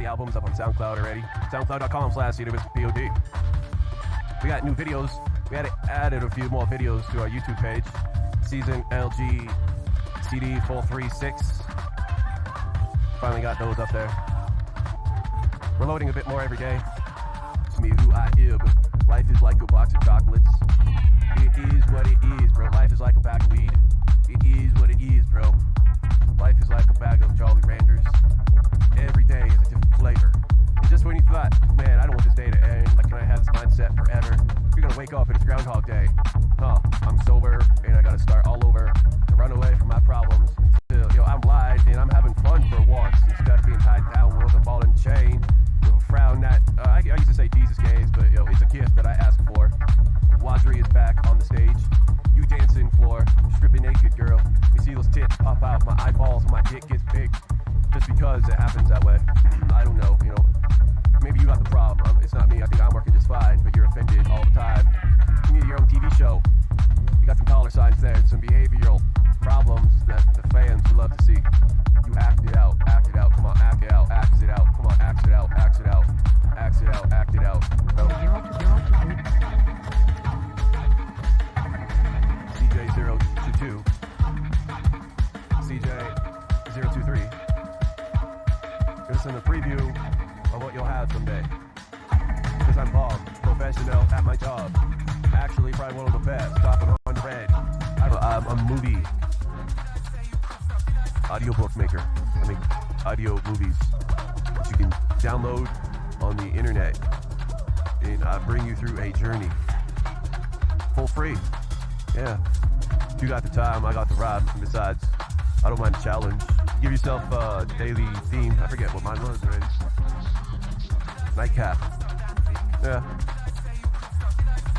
the albums up on SoundCloud already. SoundCloud.com/CWSPOD. We got new videos. We added a few more videos to our YouTube page. Season LG CD 436. Finally got those up there. We're loading a bit more every day. It's me who I am. Life is like a box of chocolates. It is what it is, bro. Life is like a bag of weed. It is what it is, bro. Life is like a bag of Jolly Ranchers. Every day is a different flavor. And just when you thought, man, I don't want this day to end. Like, can I have this mindset forever? You're gonna wake up and it's Groundhog Day. I'm sober and I gotta start all over to run away from my problems. Until, I'm live and I'm having fun for once instead of being tied down with a ball and chain. With a frown that I used to say Jesus gaze, but it's a gift that I asked for. Wadri is back on the stage. You dancing floor, stripping naked, girl. You see those tits pop out, my eyeballs, my dick gets big. Just because it happens that way. I don't know, Maybe you got the problem. It's not me. I think I'm working just fine, but you're offended all the time. You need your own TV show. You got some dollar signs there and some behavioral problems that the fans would love to see. You act it out. Come on, act it out. Act it out. Come on, act it out. Act it out. Act it out. Act it out. CJ022. CJ023. This is a preview of what you'll have someday. Because I'm bomb, professional at my job. Actually, probably one of the best. Top 100. I'm a movie audiobook maker. I make audio movies that you can download on the internet. And I bring you through a journey. Full free. Yeah. You got the time, I got the ride. And besides, I don't mind a challenge. Give yourself a daily theme. I forget what mine was already. Nightcap. Yeah.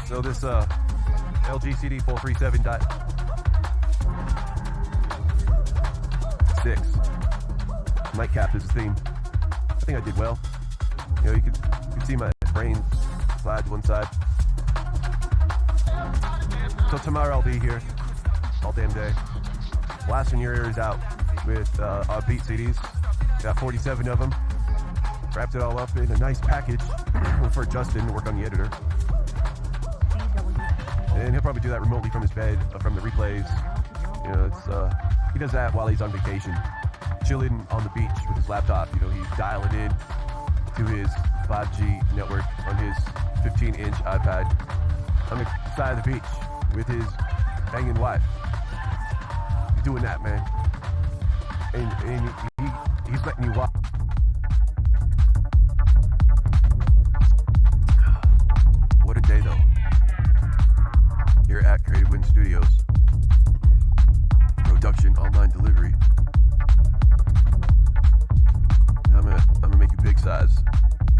So this LG CD 437.6 Nightcap is the theme. I think I did well. You can see my brain slide to one side. So tomorrow I'll be here all damn day. Blasting your ears out with our beat CDs. Got 47 of them. Wrapped it all up in a nice package for Justin to work on the editor. And he'll probably do that remotely from his bed, from the replays. He does that while he's on vacation, chilling on the beach with his laptop. He's dialing in to his 5G network on his 15-inch iPad on the side of the beach with his banging wife. He's doing that, man. And he's letting you watch. What a day, though. Here at Creative Wind Studios. Production, online delivery. I'm gonna make you big size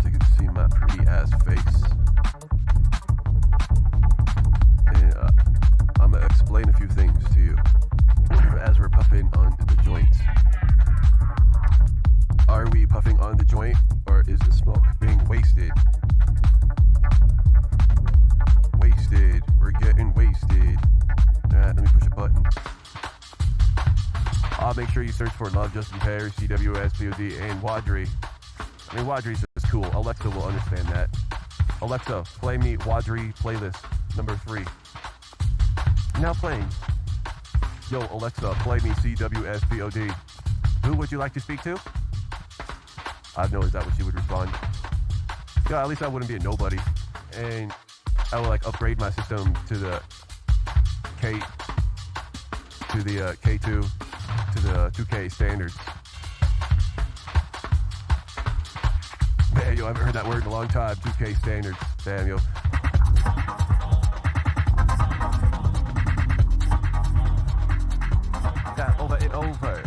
so you can see my pretty ass face. And I'm gonna explain a few things to you as we're puffing on the joint. Are we puffing on the joint, or is the smoke being wasted? Wasted. We're getting wasted. Alright, let me push a button. I'll make sure you search for Love Justin Perry, CWSPOD, and Wadri. I mean, Wadri's just cool. Alexa will understand that. Alexa, play me Wadri playlist number 3. Now playing. Yo, Alexa, play me CWSPOD. Who would you like to speak to? I know, is that what she would respond? Yeah, at least I wouldn't be a nobody. And I would upgrade my system to the K2 to the 2K standards. Man, yo, I haven't heard that word in a long time. 2K standards. Damn, yo. That over and over.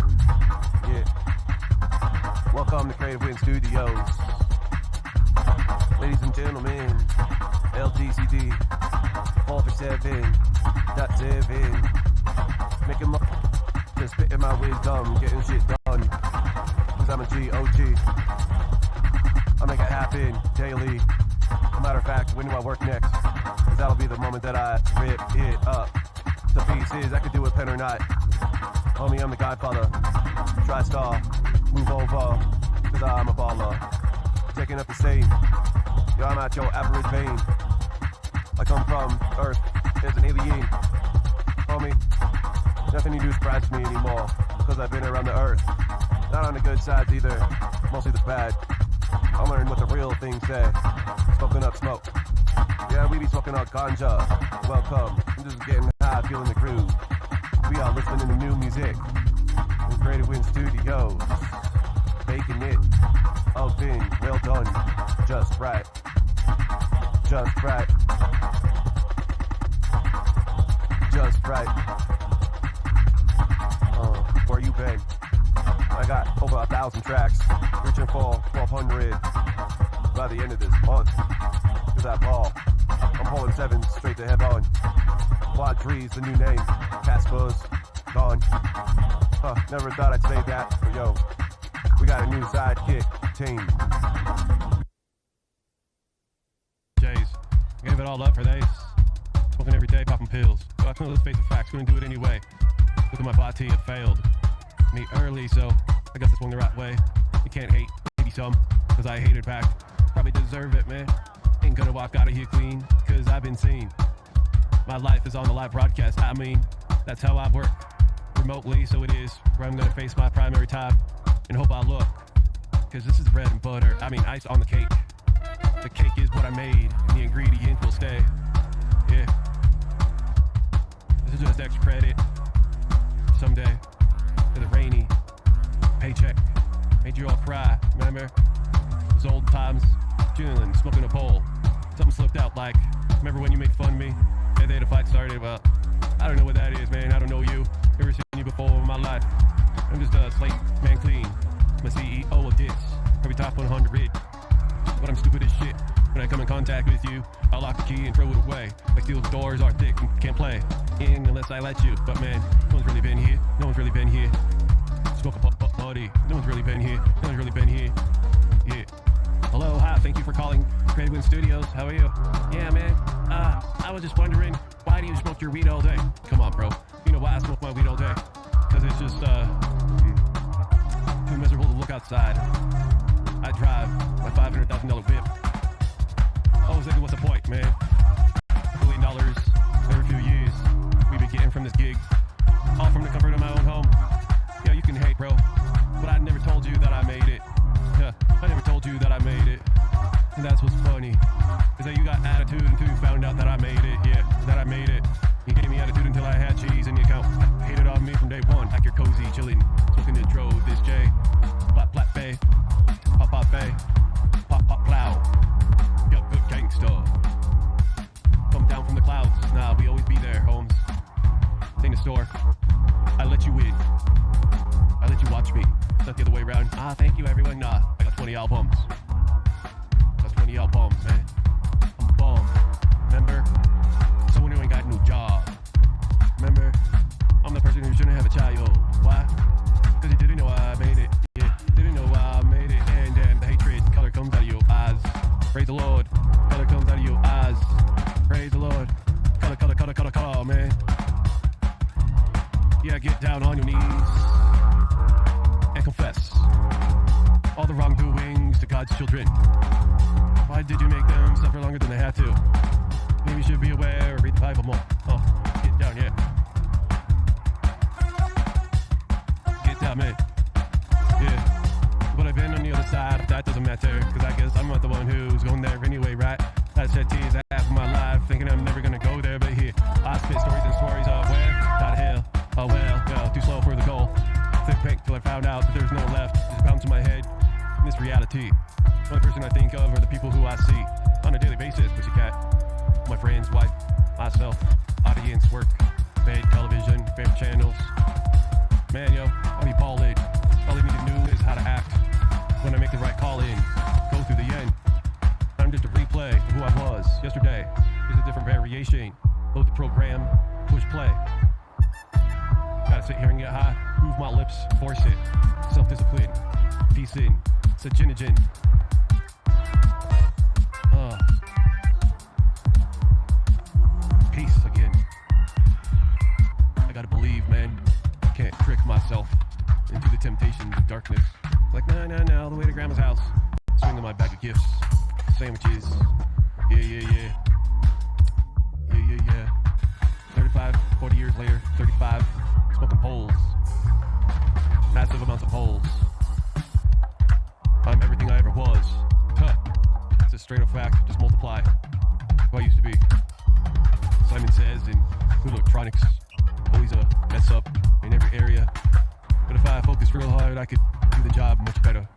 Yeah. Welcome to Creative Wind Studios. Ladies and gentlemen, LGCD 437.7. Making my spitting my wisdom, getting shit done. Cause I'm a G.O.G. I make it happen daily. No matter of fact, when do I work next? Cause that'll be the moment that I rip it up to pieces. I could do it pen or not. Homie, I'm the Godfather. TriStar, move over. Cause I'm a baller. picking up the same. Yo, I'm at your average vein. I come from Earth as an alien. Homie, nothing you do surprises me anymore, because I've been around the Earth. Not on the good sides either, mostly the bad. I learned what the real things say. Smoking up smoke. Yeah, we be smoking our ganja. Welcome. I'm just getting high, feeling the groove. We are listening to new music. In Creative Wind Studios. Making it. All been well done. Just right. Just right. Just right. Where you been? I got over 1,000 tracks. Reaching for 1,200 by the end of this month. Cause that ball. I'm pulling 7 straight to heaven. Quad 3's the new name. Casper's gone. Never thought I'd say that, but yo, we got a new sidekick team. Jays, gave it all up for days. Smoking every day, popping pills. Well, let's face the facts, couldn't do it anyway. Look at my body, it failed me early, so I guess I swung the right way. You can't hate, maybe some, cause I hated back. Probably deserve it, man. Ain't gonna walk out of here clean, cause I've been seen. My life is on the live broadcast. I mean, that's how I work. Remotely, so it is where I'm gonna face my primary time and hope I look. Cause this is bread and butter. I mean, ice on the cake. The cake is what I made, and the ingredients will stay. Yeah. This is just extra credit. Someday, to the rainy paycheck. Made you all cry, remember? Those old times, chilling, smoking a bowl. Something slipped out like, remember when you made fun of me? And then the fight started, well, I don't know what that is, man. I don't know you. Never seen you before in my life. I'm just a slate man clean. I'm a CEO of this. Probably top 100. But I'm stupid as shit. When I come in contact with you, I'll lock the key and throw it away. Like steel doors are thick and can't play in unless I let you. But man, no one's really been here. No one's really been here. Smoke a buddy. No one's really been here. No one's really been here. Yeah. Hello, hi, thank you for calling Creative Wind Studios. How are you? Yeah, man. I was just wondering, why do you smoke your weed all day? Come on, bro. You know why I smoke my weed all day? Because it's just, too miserable to look outside. I drive my $500,000 whip. I was thinking, what's the point, man? $1 billion every few years we've been getting from this gig. All from the comfort of my own home. Yeah, you can hate, bro. But I never told you that I made it. Yeah, I never told you that I made it. And that's what's funny. Is that you got attitude until you found out that I made it. Yeah, that I made it. You gave me attitude until I had cheese in the account. Hated on me from day one. Like you're cozy, chilling, smoking intro. This J. Flat, flat, bay. Pop, pop, bay. Pop, pop, cloud. Yup, good gangsta. Come down from the clouds. Nah, we always be there, Holmes. Thing to store. I let you in. I let you watch me. Not the other way around. Thank you, everyone. Nah, I got 20 albums. That's 20 albums, man. I'm bummed. Remember? Someone who ain't got no job. Remember? I'm the person who shouldn't have a child. Why? Because you didn't know I made it. Yeah, didn't know I made it. And then the hatred, color comes out of your eyes. Praise the Lord. Color comes out of your eyes. Praise the Lord. Color, color, color, color, color, man. Yeah, get down on your knees and confess all the wrongdoings to God's children. Why did you make them suffer longer than they had to? Maybe you should be aware or read the Bible more. Get down, yeah. Get down, man. Yeah. But I've been on the other side, that doesn't matter, because I guess I'm not the one who's going there anyway, right? I shed tears half of my life, thinking I'm never gonna go there, but here, I spit stories and stories of where? Not hell. Oh well, too slow for the goal. Thick pink till I found out that there's no left. Just bouncing my head in this reality. The only person I think of are the people who I see on a daily basis, pussycat. My friends, wife, myself, audience, work, bed, television, favorite channels. Man, yo, I'm appalled. All I need to know is how to act when I make the right call in. Go through the end. I'm just a replay of who I was yesterday. There's a different variation. Load the program, push play. Gotta sit here and get high, move my lips, force it. Self-discipline, peace in, saginogen. Peace again. I gotta believe, man. Can't trick myself into the temptations of darkness. Like, no, all the way to grandma's house. swinging my bag of gifts, sandwiches. Yeah. 35, 40 years later, 35, smoking poles. Massive amounts of poles. I'm everything I ever was. Huh. It's a straight up fact. Just multiply. Who I used to be. Simon Says in Hulu Electronics. Always a mess up in every area. But if I focused real hard, I could do the job much better.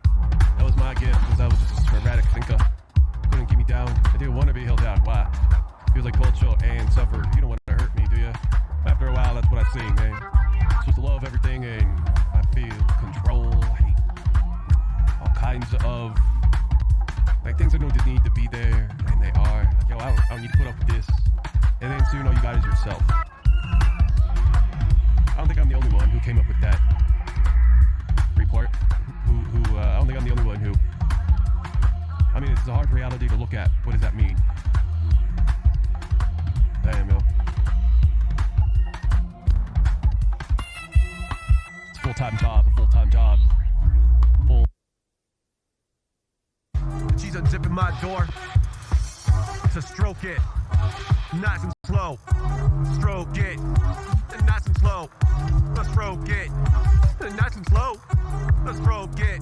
That was my gift, because I was just a erratic thinker. Couldn't keep me down. I didn't want to be held down. Why? Feels like culture and suffer. You don't want to hurt me, do you? After a while, that's what I sing, man. It's just to love everything, and I feel control, hate, all kinds of like things I know just need to be there, and they are. Like, yo, I don't need to put up with this. And then soon, all you got is yourself. I don't think I'm the only one who came up with that report. I don't think I'm the only one who. I mean, it's a hard reality to look at. What does that mean? Damn, yo. It's a full-time job. She's unzipping my door to stroke it, nice and slow. Stroke it, nice and slow. Let's stroke it, nice and slow. Let's stroke it,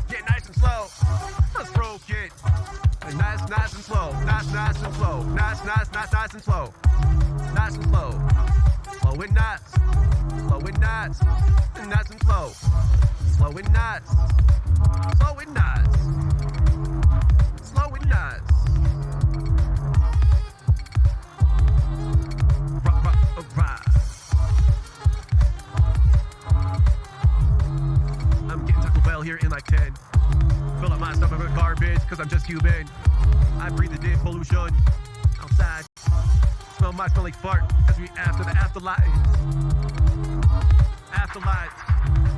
get nice and slow. Let's stroke it, nice and slow. Nice and slow. Nice and slow. Nice and slow. Slow and nice. Slow and nice. Nice and slow. Slow and nice. Slow and nice. Slow and nice. Right. I'm getting Taco Bell here in like 10. Fill up my stomach with garbage, cause I'm just human. I breathe the day pollution outside. Smell my smelling fart as we after the afterlife.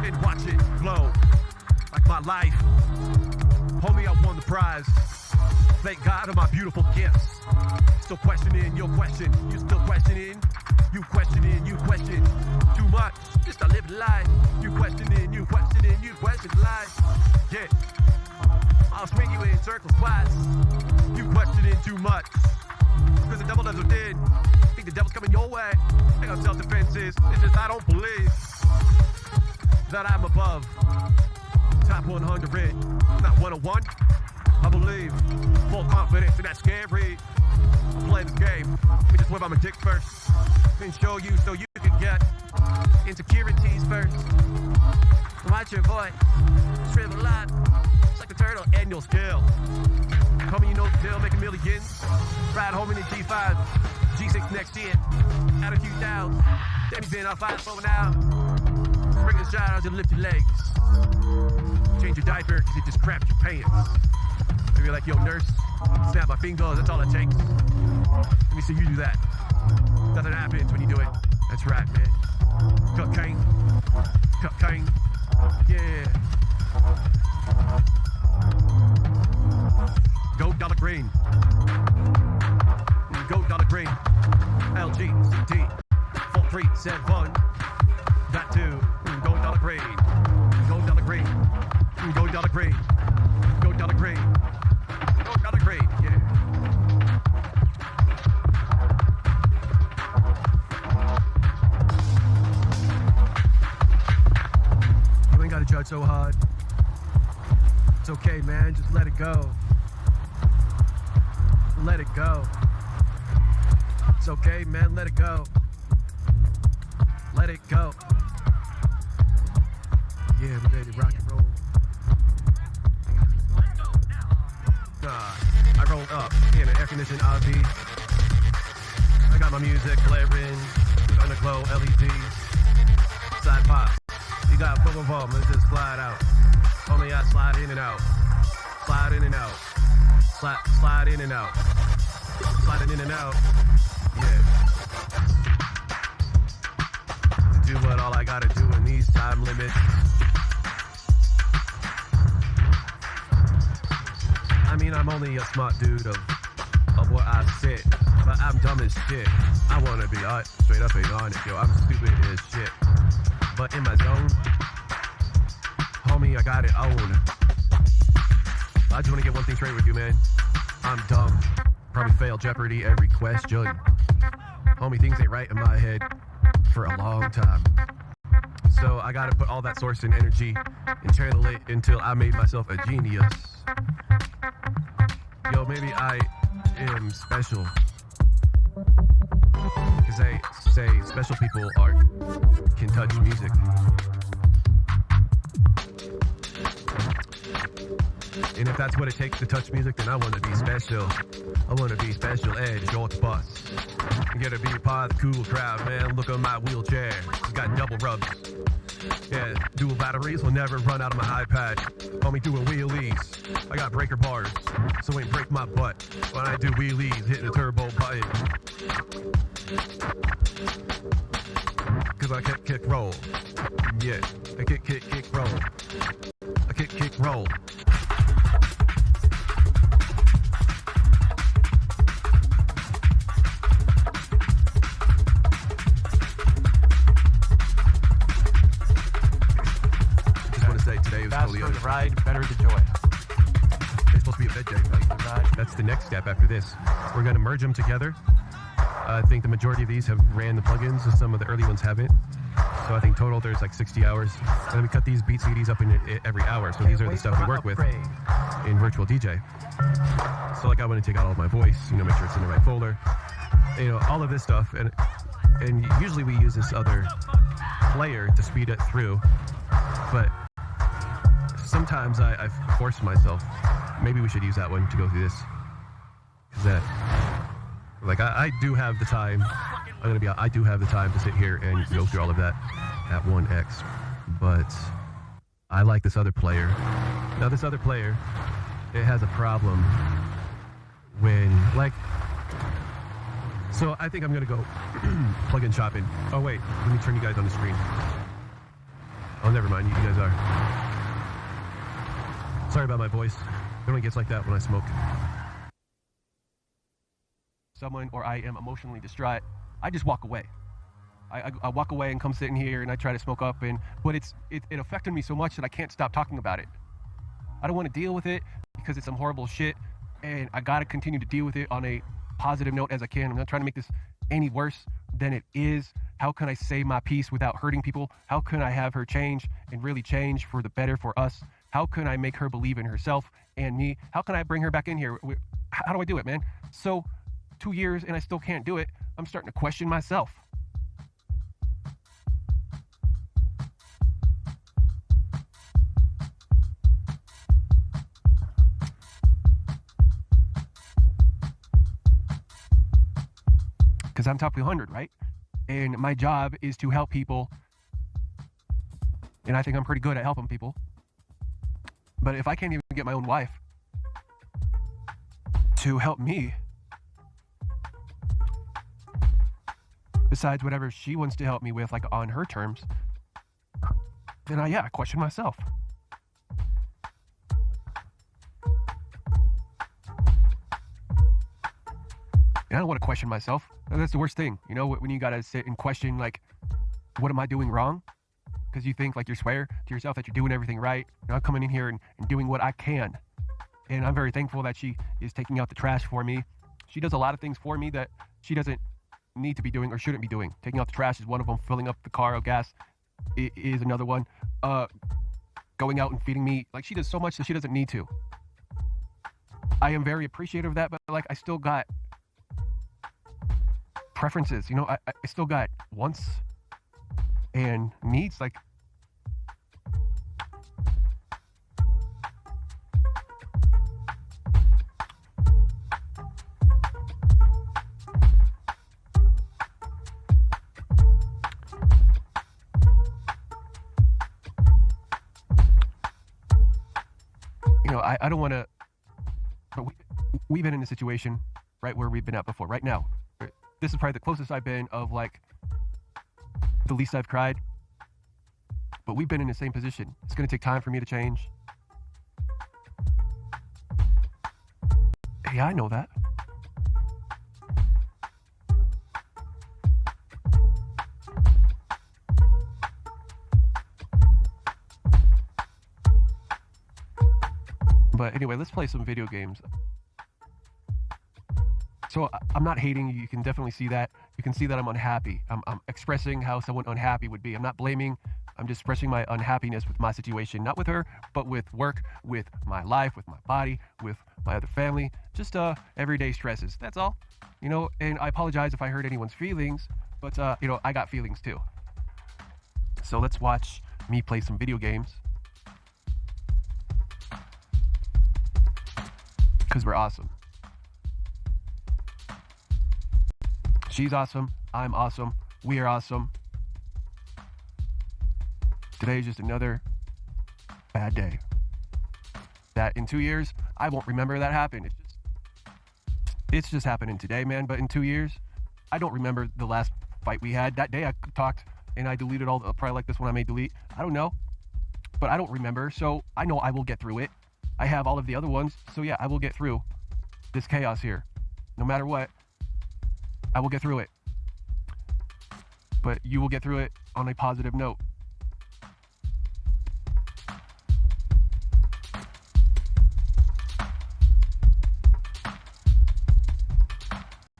And watch it glow like my life. Homie, I won the prize. Thank God for my beautiful gifts. Still questioning your question. You still questioning. You question too much. Just to live life. You question life. Yeah. I'll swing you in circles twice. You questioning too much. Cause the devil never did. Think the devil's coming your way. I got self-defenses. It's just I don't believe that I'm above top 100, not 101. I believe full confidence and that's scary. I'll play this game. Let me just whip out my dick first and show you so you can get insecurities first. Watch your voice, shrivel up. It's like the turtle annual scale. Homie, you know the deal, making millions. Ride home in the G5, G6 next year. Out a few down. Then he's been on fire for now. Bring a shot out to lift your legs. Change your diaper because you just crapped your pants. Maybe like, yo, nurse, snap my fingers, that's all it takes. Let me see you do that. Nothing happens when you do it. That's right, man. Cocaine. Yeah. Go Dollar Green. Go Dollar Green. LGCT 437. Got to go Dollar Green. Go Dollar Green. Go Dollar Green. Go Dollar Green. Go Dollar Green. Yeah. You ain't gotta judge so hard. It's okay, man. Just let it go. Let it go. It's okay, man. Let it go. Let it go. Yeah, we ready to rock and roll. I rolled up in an air-conditioned RV. I got my music blaring, underglow LEDs, side pop. You got boom, boom, boom. Let's just slide out. Only I slide in and out. Slide in and out. Slide in and out. Sliding in and out. Yeah. To do what all I gotta do in these time limits. I mean, I'm only a smart dude of what I said, but I'm dumb as shit. I wanna be straight up and honest, yo. I'm stupid as shit, but in my zone, homie, I got it on. I just want to get one thing straight with you, man. I'm dumb. Probably fail Jeopardy every question. Homie, things ain't right in my head for a long time. So I gotta put all that source and energy and channel it until I made myself a genius. Yo, maybe I am special. Because they say special people can touch music. And if that's what it takes to touch music, then I want to be special. I want to be special ed, short bus. You gotta be part of the cool crowd, man. Look at my wheelchair. It's got double rubs. Yeah, dual batteries will never run out of my iPad. Homie doing wheelies. I got breaker bars, so ain't break my butt. When I do wheelies, hitting the turbo button. Cause I kick, roll. Yeah, I kick, roll. I kick, roll. Faster the ride, better the joy. It's supposed to be a bed day. That's the next step after this. We're going to merge them together. I think the majority of these have ran the plugins, and some of the early ones haven't. So I think total there's like 60 hours. And then we cut these beat CDs up in every hour. So these are the stuff we work with in Virtual DJ. So like I want to take out all of my voice, make sure it's in the right folder. All of this stuff. And usually we use this other player to speed it through. But sometimes I force myself. Maybe we should use that one to go through this. Because I do have the time. I do have the time to sit here and go through all of that at 1x. But I like this other player. Now this other player, it has a problem when, so I think I'm going to go plug-in shopping. Oh wait, let me turn you guys on the screen. Oh, never mind, you guys are. Sorry about my voice. It only gets like that when I smoke. Someone or I am emotionally distraught, I just walk away. I walk away and come sitting here and I try to smoke up, but it affected me so much that I can't stop talking about it. I don't want to deal with it because it's some horrible shit, and I gotta continue to deal with it on a positive note as I can. I'm not trying to make this any worse than it is. How can I say my piece without hurting people? How can I have her change and really change for the better for us? How can I make her believe in herself and me? How can I bring her back in here? How do I do it, man? So 2 years and I still can't do it. I'm starting to question myself. Because I'm top 200, right? And my job is to help people. And I think I'm pretty good at helping people. But if I can't even get my own wife to help me, besides whatever she wants to help me with, like on her terms, then I question myself. And I don't want to question myself. That's the worst thing, when you gotta sit and question, like, what am I doing wrong? Because you think, like, you swear to yourself that you're doing everything right. I'm coming in here and doing what I can. And I'm very thankful that she is taking out the trash for me. She does a lot of things for me that she doesn't need to be doing or shouldn't be doing. Taking out the trash is one of them. Filling up the car of gas is another one. Going out and feeding me. Like, she does so much that she doesn't need to. I am very appreciative of that, but, like, I still got preferences. I still got wants and needs. Like, I don't want to, but we've been in a situation, right, where we've been at before. Right now, this is probably the closest I've been of, like, the least I've cried. But we've been in the same position. It's going to take time for me to change. Yeah, I know that. But But anyway, let's play some video games. So I'm not hating you. You can definitely see that. You can see that I'm unhappy. I'm expressing how someone unhappy would be. I'm not blaming. I'm just expressing my unhappiness with my situation. Not with her, but with work, with my life, with my body, with my other family. Just everyday stresses. That's all. You know, and I apologize if I hurt anyone's feelings. But, you know, I got feelings too. So let's watch me play some video games. Because we're awesome. She's awesome. I'm awesome. We are awesome. Today is just another bad day. That in 2 years, I won't remember that happened. It's just happening today, man. But in 2 years, I don't remember the last fight we had. That day I talked and I deleted all the, probably like this one I may delete. I don't know. But I don't remember. So I know I will get through it. I have all of the other ones. So yeah, I will get through this chaos here. No matter what, I will get through it. But you will get through it on a positive note.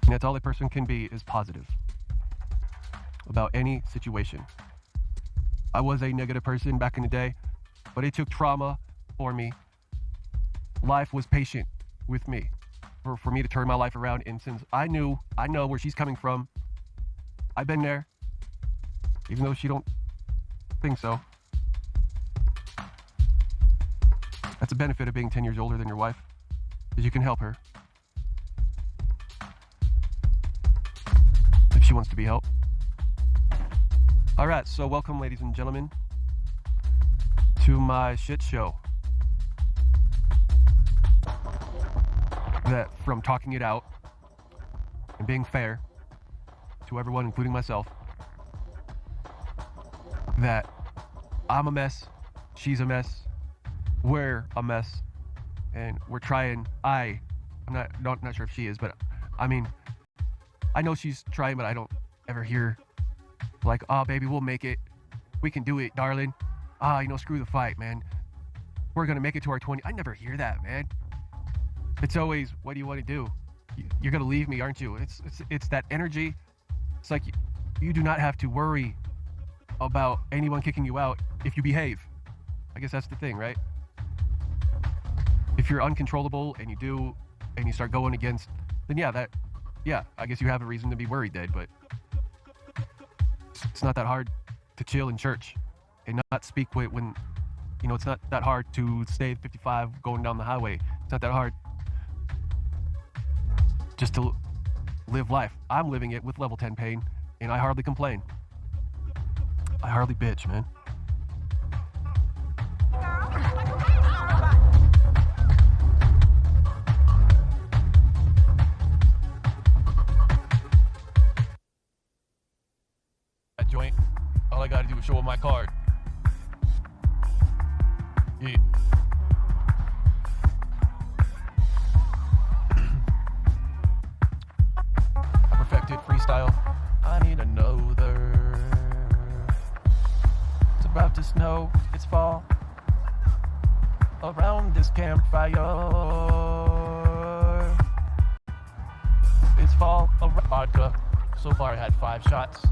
And that's all a person can be, is positive about any situation. I was a negative person back in the day, but it took trauma for me. Life was patient with me for me to turn my life around. And since I know where she's coming from, I've been there, even though she don't think so. That's a benefit of being 10 years older than your wife, is you can help her if she wants to be helped. All right, so welcome, ladies and gentlemen, to my shit show. That from talking it out and being fair to everyone, including myself, that I'm a mess, she's a mess, we're a mess, and we're trying. I'm not sure if she is, but I mean, I know she's trying, but I don't ever hear like, oh baby, we'll make it, we can do it, darling. You know, screw the fight, man, we're gonna make it to our 20. I never hear that, man. It's always, what do you want to do? You're gonna leave me, aren't you? It's that energy. It's like you do not have to worry about anyone kicking you out if you behave. I guess that's the thing, right? If you're uncontrollable and you start going against, then yeah, I guess you have a reason to be worried then, but it's not that hard to chill in church and not speak when, you know, it's not that hard to stay at 55 going down the highway. It's not that hard just to live life. I'm living it with level 10 pain, and I hardly complain. I hardly bitch, man. That joint, all I gotta do is show up my card. Yeah. Perfected freestyle. I need another. It's about to snow, it's fall. Around this campfire, it's fall. Vodka. So far I had 5 shots.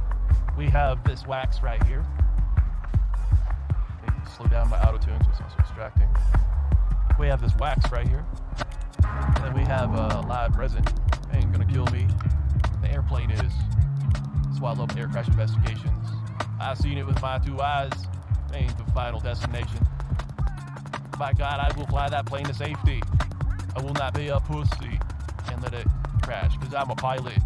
We have this wax right here. Maybe slow down my auto tune so it's not so distracting. We have this wax right here. And then we have live resin. Ain't gonna kill me. The airplane is. That's why I love air crash investigations. I've seen it with my 2 eyes. Ain't the final destination. By God, I will fly that plane to safety. I will not be a pussy and let it crash, because I'm a pilot.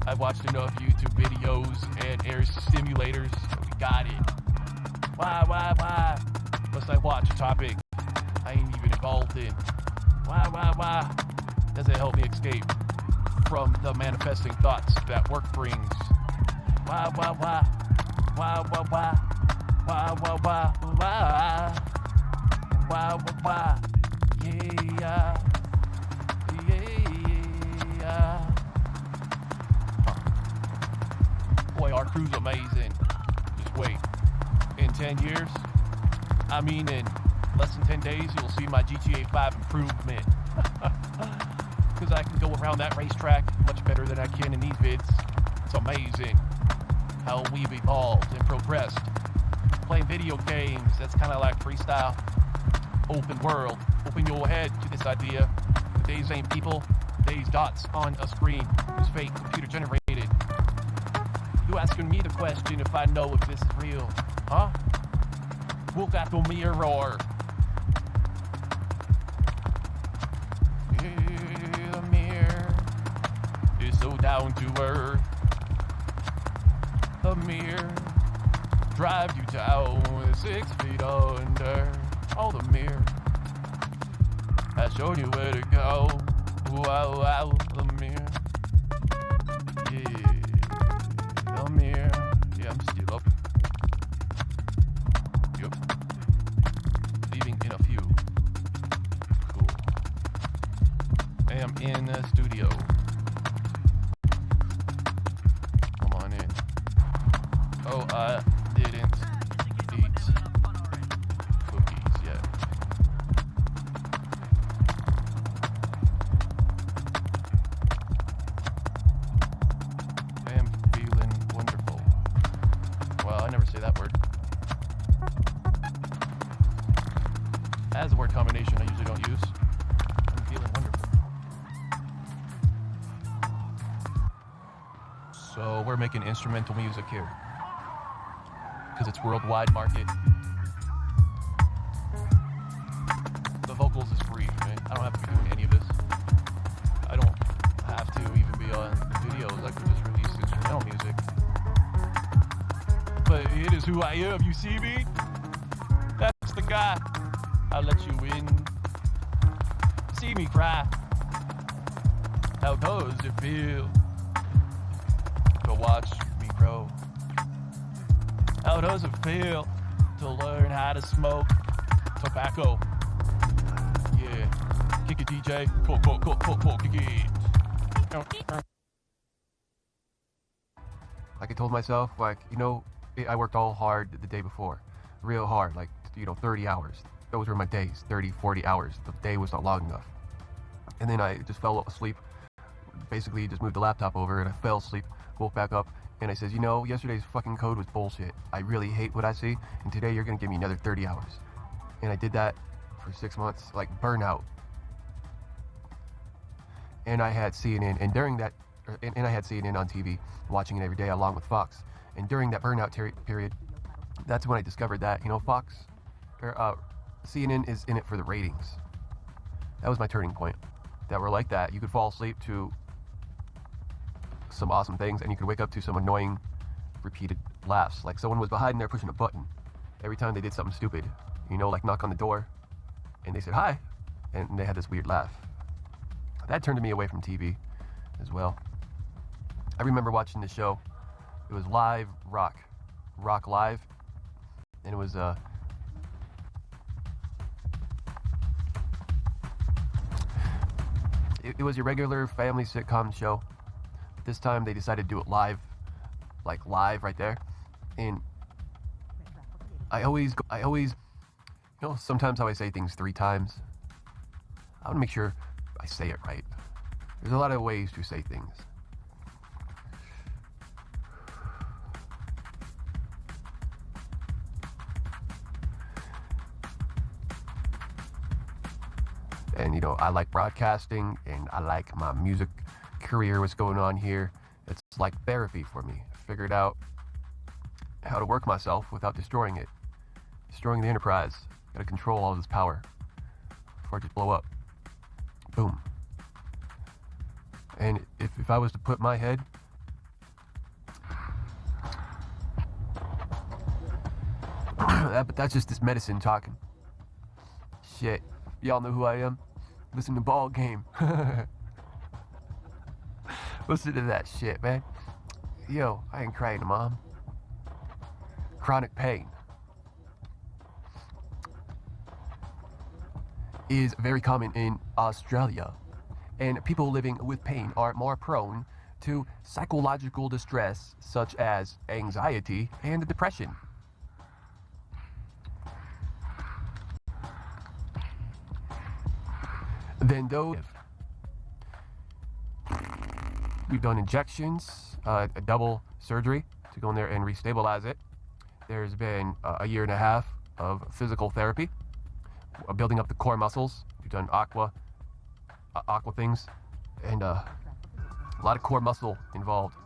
I've watched enough YouTube videos and air simulators. We got it. Why? Must I watch a topic I ain't even involved in? Why? Does it help me escape from the manifesting thoughts that work brings? Why? Yeah. Boy, our crew's amazing. Just wait. In 10 years, I mean in less than 10 days, you'll see my GTA 5 improvement. Because I can go around that racetrack much better than I can in these vids. It's amazing how we've evolved and progressed. Playing video games, that's kind of like freestyle. Open world. Open your head to this idea. Today's ain't people, today's dots on a screen. It's fake, computer generated. You asking me the question if I know if this is real, huh? Look at the mirror. Yeah, the mirror is so down to earth. The mirror drive you down 6 feet under. Oh, the mirror has shown you where to go. Wow, wow, the mirror. Yeah, the mirror. Yeah, I'm still up. Yep. Leaving in a few. Cool. I am in the studio. Come on in. Oh, I didn't eat cookies yet. I am feeling wonderful. Well, I never say that word. As a word combination I usually don't use. I'm feeling wonderful. So we're making instrumental music here. Because it's worldwide market. The vocals is free, right? I don't have to be doing any of this. I don't have to even be on videos. I could just release instrumental music. But it is who I am, you see me? That's the guy. I'll let you in. See me cry. How does it feel to watch me grow? How does it feel to learn how to smoke tobacco? Yeah. Kick it, DJ. Cool, kick it. Like I told myself, like, you know, I worked all hard the day before. Real hard, like, 30 hours. Those were my days, 30, 40 hours. The day was not long enough. And then I just fell asleep. Basically, just moved the laptop over and I fell asleep, woke back up, and I says, you know, yesterday's fucking code was bullshit. I really hate what I see, and today you're gonna give me another 30 hours. And I did that for 6 months, like burnout. And I had CNN, and during that, and I had CNN on TV, watching it every day along with Fox. And during that burnout period, that's when I discovered that, you know, CNN is in it for the ratings. That was my turning point. That were like that. You could fall asleep to some awesome things, and you could wake up to some annoying, repeated laughs. Like someone was behind there pushing a button every time they did something stupid. You know, like knock on the door, and they said hi, and they had this weird laugh. That turned me away from TV as well. I remember watching the show. It was live rock live, and it was it was a regular family sitcom show. This time they decided to do it live, like live right there. And I always, you know, sometimes how I say things 3 times. I want to make sure I say it right. There's a lot of ways to say things. And, you know, I like broadcasting, and I like my music career, what's going on here. It's like therapy for me. I figured out how to work myself without destroying it. Destroying the enterprise. Gotta control all this power before it just blow up. Boom. And if I was to put my head but that's just this medicine talking. Shit. Y'all know who I am? Listen to Ball Game. Listen to that shit, man. Yo, I ain't crying, Mom. Chronic pain is very common in Australia, and people living with pain are more prone to psychological distress such as anxiety and depression. Then those, we've done injections, a double surgery to go in there and restabilize it. There's been a year and a half of physical therapy, building up the core muscles. We've done aqua things, and a lot of core muscle involved.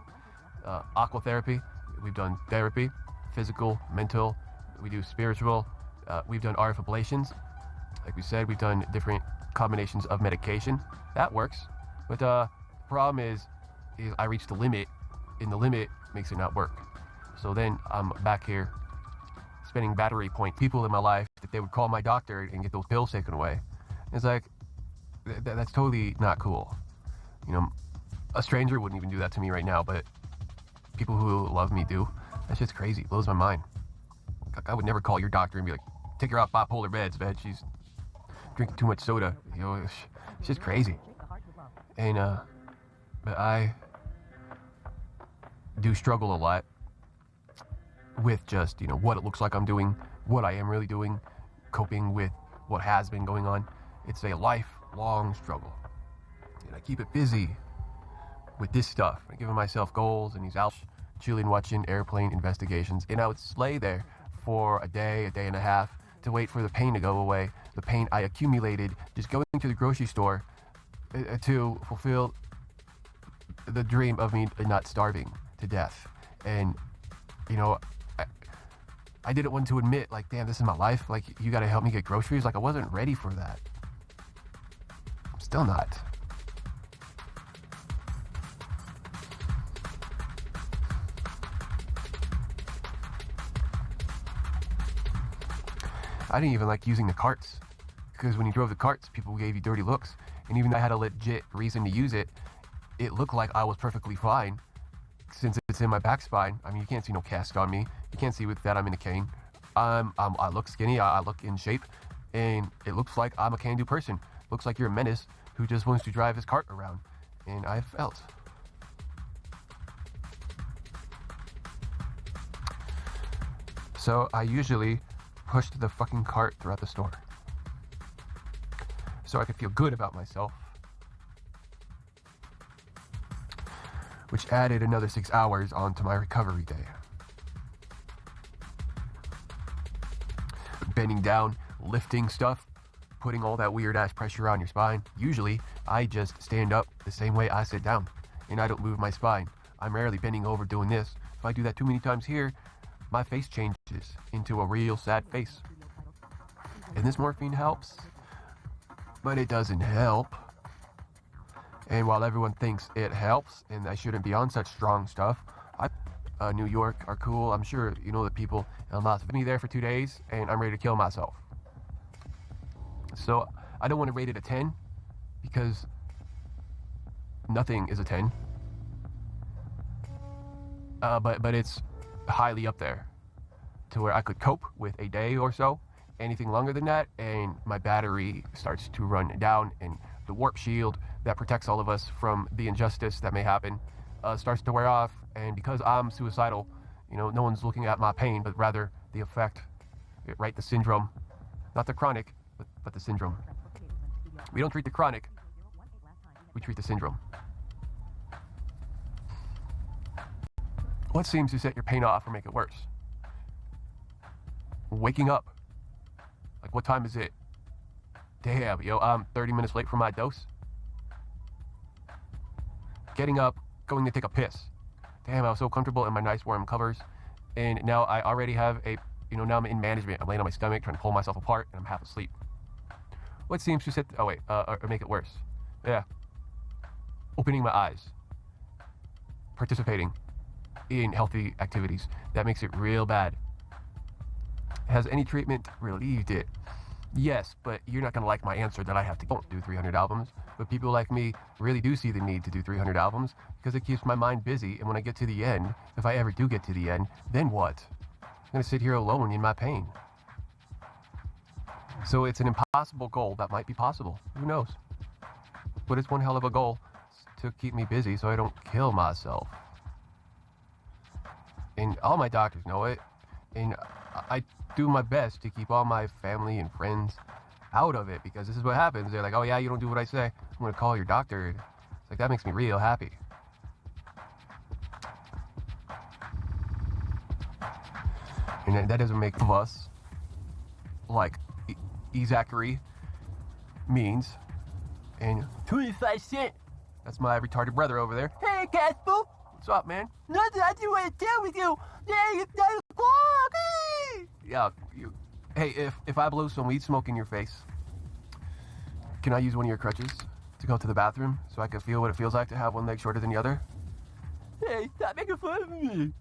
Aqua therapy, we've done therapy, physical, mental, we do spiritual, we've done RF ablations. Like we said, we've done different combinations of medication. That works, but the problem is I reached the limit, and the limit makes it not work. So then I'm back here spending battery point people in my life that they would call my doctor and get those pills taken away. It's like, that's totally not cool. You know, a stranger wouldn't even do that to me right now, but people who love me do. That's just crazy. It blows my mind. I would never call your doctor and be like, take her off bipolar meds, man. She's drinking too much soda. You know, it's just crazy. And, but I do struggle a lot with just, you know, what it looks like I'm doing, what I am really doing, coping with what has been going on. It's a lifelong struggle. And I keep it busy with this stuff. I'm giving myself goals, and he's out chilling watching airplane investigations. And I would lay there for a day and a half to wait for the pain to go away. The pain I accumulated just going to the grocery store to fulfill the dream of me not starving to death. And, you know, I didn't want to admit, like, damn, this is my life. Like, you got to help me get groceries. Like, I wasn't ready for that. I'm still not. I didn't even like using the carts, because when you drove the carts, people gave you dirty looks. And even though I had a legit reason to use it, it looked like I was perfectly fine since it's in my back spine. I mean, you can't see no cast on me. You can't see with that I'm in a cane. I look skinny, I look in shape, and it looks like I'm a can-do person. Looks like you're a menace who just wants to drive his cart around. And I felt. So I usually pushed the fucking cart throughout the store so I could feel good about myself, which added another 6 hours onto my recovery day. Bending down, lifting stuff, putting all that weird ass pressure on your spine. Usually I just stand up the same way I sit down, and I don't move my spine. I'm rarely bending over doing this. If I do that too many times here, my face changes into a real sad face. And this morphine helps, but it doesn't help. And while everyone thinks it helps and I shouldn't be on such strong stuff, New York are cool. I'm sure you know the people in Las Vegas. Me there for 2 days and I'm ready to kill myself. So I don't want to rate it a 10 because nothing is a 10. But it's highly up there to where I could cope with a day or so. Anything longer than that and my battery starts to run down, and the warp shield that protects all of us from the injustice that may happen starts to wear off. And because I'm suicidal, you know, no one's looking at my pain, but rather the effect, right? The syndrome, not the chronic, but the syndrome. We don't treat the chronic, we treat the syndrome. What seems to set your pain off or make it worse? Waking up. Like, what time is it? Damn, yo, I'm 30 minutes late for my dose. Getting up, going to take a piss. Damn, I was so comfortable in my nice warm covers. And now I already have now I'm in management. I'm laying on my stomach, trying to pull myself apart, and I'm half asleep. What seems to or make it worse? Yeah. Opening my eyes. Participating in healthy activities. That makes it real bad. Has any treatment relieved it? Yes, but you're not going to like my answer that I have to do 300 albums. But people like me really do see the need to do 300 albums because it keeps my mind busy. And when I get to the end, if I ever do get to the end, then what? I'm going to sit here alone in my pain. So it's an impossible goal that might be possible. Who knows? But it's one hell of a goal to keep me busy so I don't kill myself. And all my doctors know it. And I do my best to keep all my family and friends out of it, because this is what happens. They're like, oh yeah, you don't do what I say, I'm gonna call your doctor. It's like, that makes me real happy. And that doesn't make of us like Zachary means. And 25 cents. That's my retarded brother over there. Hey, Casper. What's up, man? Nothing. I just want to tell with you. Yeah, it's 9 o'clock. Yeah. Hey, if I blow some weed smoke in your face, can I use one of your crutches to go to the bathroom so I can feel what it feels like to have one leg shorter than the other? Hey, stop making fun of me.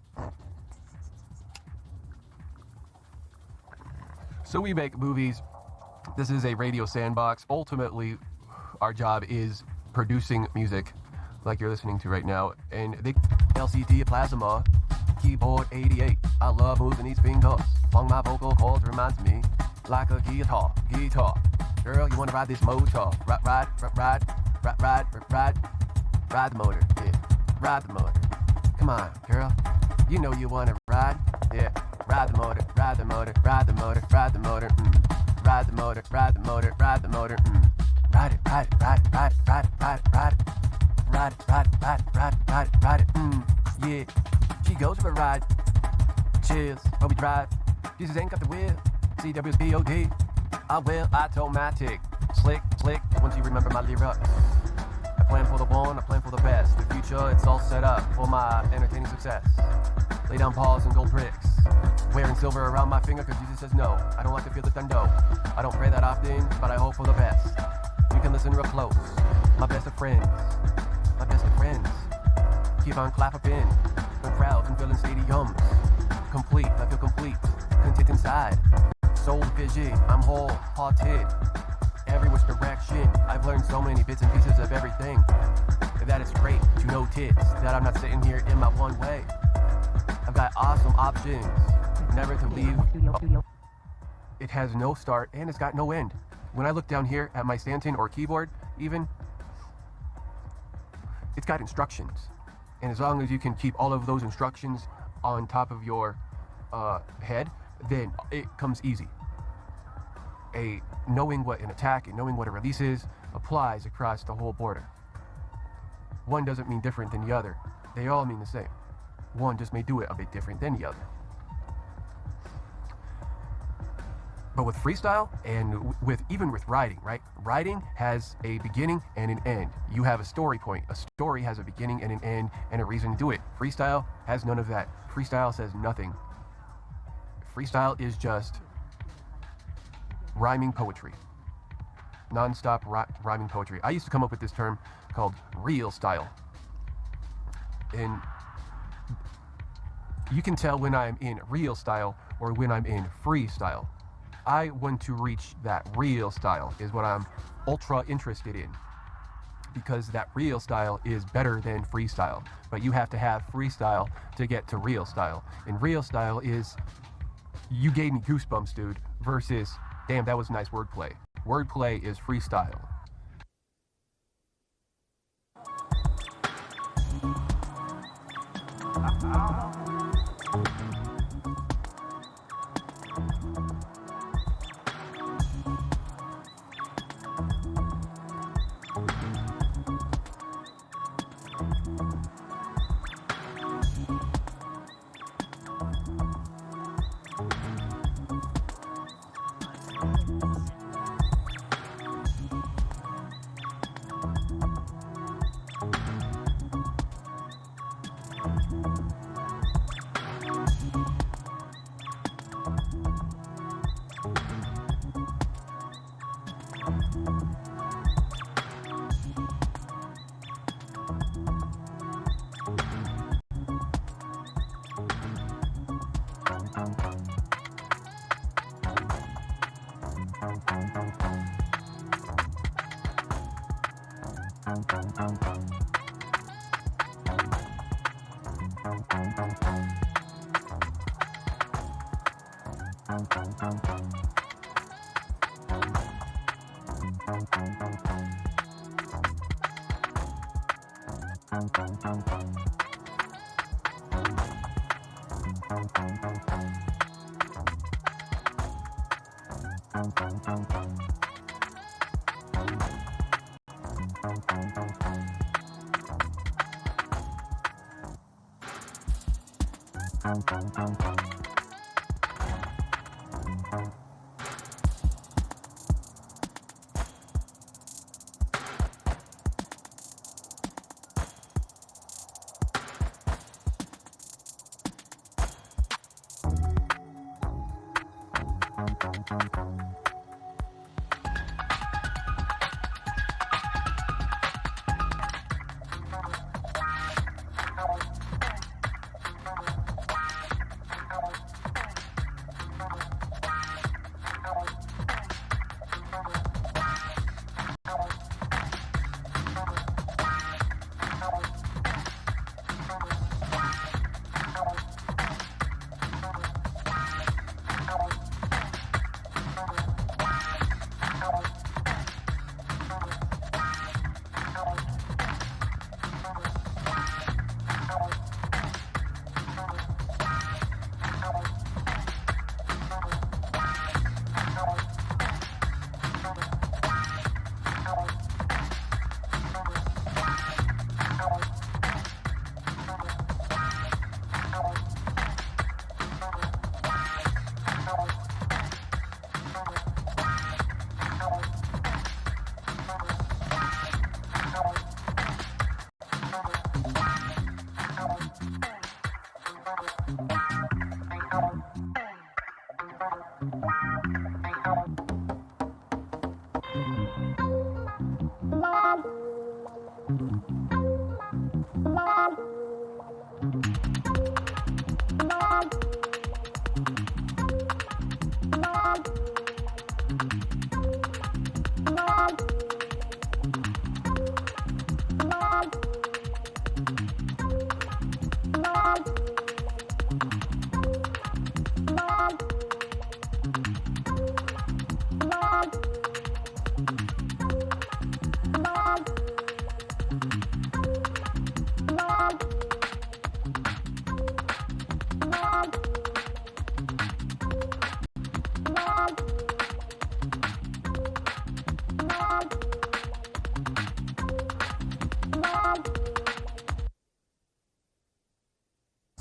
So we make movies. This is a radio sandbox. Ultimately, our job is producing music like you're listening to right now. And the LCD plasma, keyboard 88. I love moving these fingers. Along my vocal cords reminds me like a guitar. Girl, you wanna ride this motor? Ride the motor. Yeah, ride the motor. Come on, girl. You know you wanna ride. Yeah, ride the motor. Ride the motor. Ride the motor. Ride the motor. Ride the motor. Ride the motor. Ride the motor. Ride it. Ride it. Ride it. Ride it. Ride it. Ride it. Ride it. Ride it. Ride it. Ride it. Ride it. Ride it. Ride it. Yeah. She goes for a ride. Cheers. While we drive. Jesus ain't got the wheel. CW's POD. I will automatic. Slick. Once you remember my lyrics. I plan for the one, I plan for the best. The future, it's all set up for my entertaining success. Lay down paws and gold bricks. Wearing silver around my finger because Jesus says no. I don't like to feel the thunder. I don't pray that often, but I hope for the best. You can listen real close. My best of friends. My best of friends. Keep on clapping in. The crowds and filling stadiums. Complete, I feel complete. Content inside. Soul vision, I'm wholehearted. Every which direction. I've learned so many bits and pieces of everything. That it's great to notice that I'm not sitting here in my one way. I've got awesome options. Never to leave. It has no start and it's got no end. When I look down here at my Stanton or keyboard, even, it's got instructions. And as long as you can keep all of those instructions on top of your head, then it comes easy. Knowing what an attack and knowing what a release is applies across the whole border. One doesn't mean different than the other. They all mean the same. One just may do it a bit different than the other. But with freestyle and even with writing, right? Writing has a beginning and an end. You have a story point. A story has a beginning and an end and a reason to do it. Freestyle has none of that. Freestyle says nothing. Freestyle is just rhyming poetry. Non-stop rhyming poetry. I used to come up with this term called real style. And you can tell when I'm in real style or when I'm in freestyle. I want to reach that real style is what I'm ultra interested in, because that real style is better than freestyle. But you have to have freestyle to get to real style. And real style is, you gave me goosebumps, dude, versus, damn, that was nice wordplay. Wordplay is freestyle.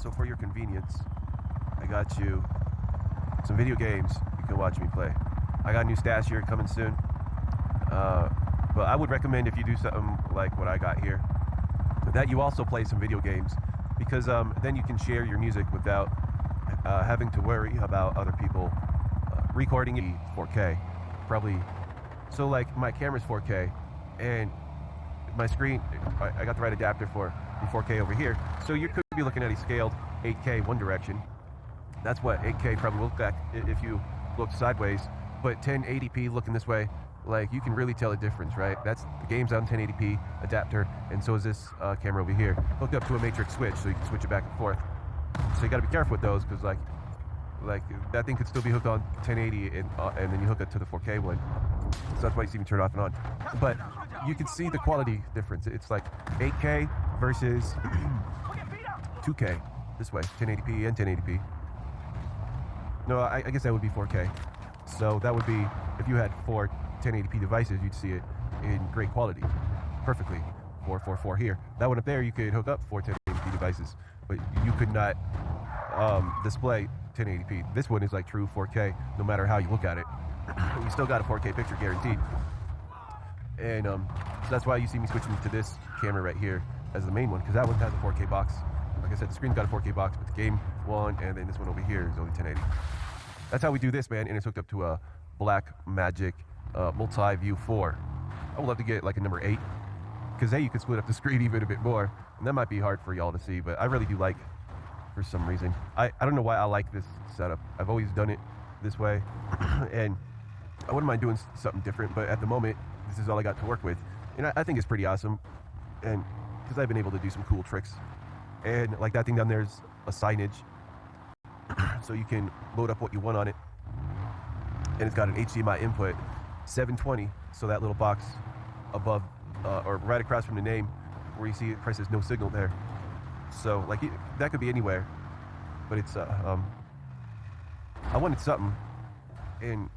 So for your convenience, I got you some video games you can watch me play. I got a new stash here coming soon. But I would recommend if you do something like what I got here, that you also play some video games, because then you can share your music without having to worry about other people recording it 4K. Probably, so like my camera's 4K and my screen, I got the right adapter for 4K over here. So you could be looking at a scaled 8K one direction. That's what 8K probably will look like if you look sideways. But 1080p looking this way, like you can really tell a difference, right? That's the game's on 1080p adapter, and so is this camera over here, hooked up to a matrix switch, so you can switch it back and forth. So you got to be careful with those, because like that thing could still be hooked on 1080, and then you hook it to the 4K one. So that's why you see me turn it off and on. But you can see the quality difference. It's like 8K versus 2K this way, 1080p and 1080p. No, I guess that would be 4K. So that would be, if you had 4 1080p devices, you'd see it in great quality, perfectly. 444 here. That one up there, you could hook up 4 1080p devices, but you could not display 1080p. This one is like true 4K, no matter how you look at it. You still got a 4K picture guaranteed. And so that's why you see me switching to this camera right here as the main one, because that one has a 4K box. Like I said, the screen's got a 4K box, but the game one, and then this one over here is only 1080. That's how we do this, man, and it's hooked up to a Blackmagic multi-view 4. I would love to get like a number 8, because then you can split up the screen even a bit more, and that might be hard for y'all to see, but I really do like, for some reason. I don't know why I like this setup. I've always done it this way, and I wouldn't mind doing something different, but at the moment, this is all I got to work with, and I think it's pretty awesome, and because I've been able to do some cool tricks. And like that thing down there is a signage, so you can load up what you want on it, and it's got an HDMI input, 720, so that little box above or right across from the name where you see it says no signal there, so like that could be anywhere, but it's I wanted something, and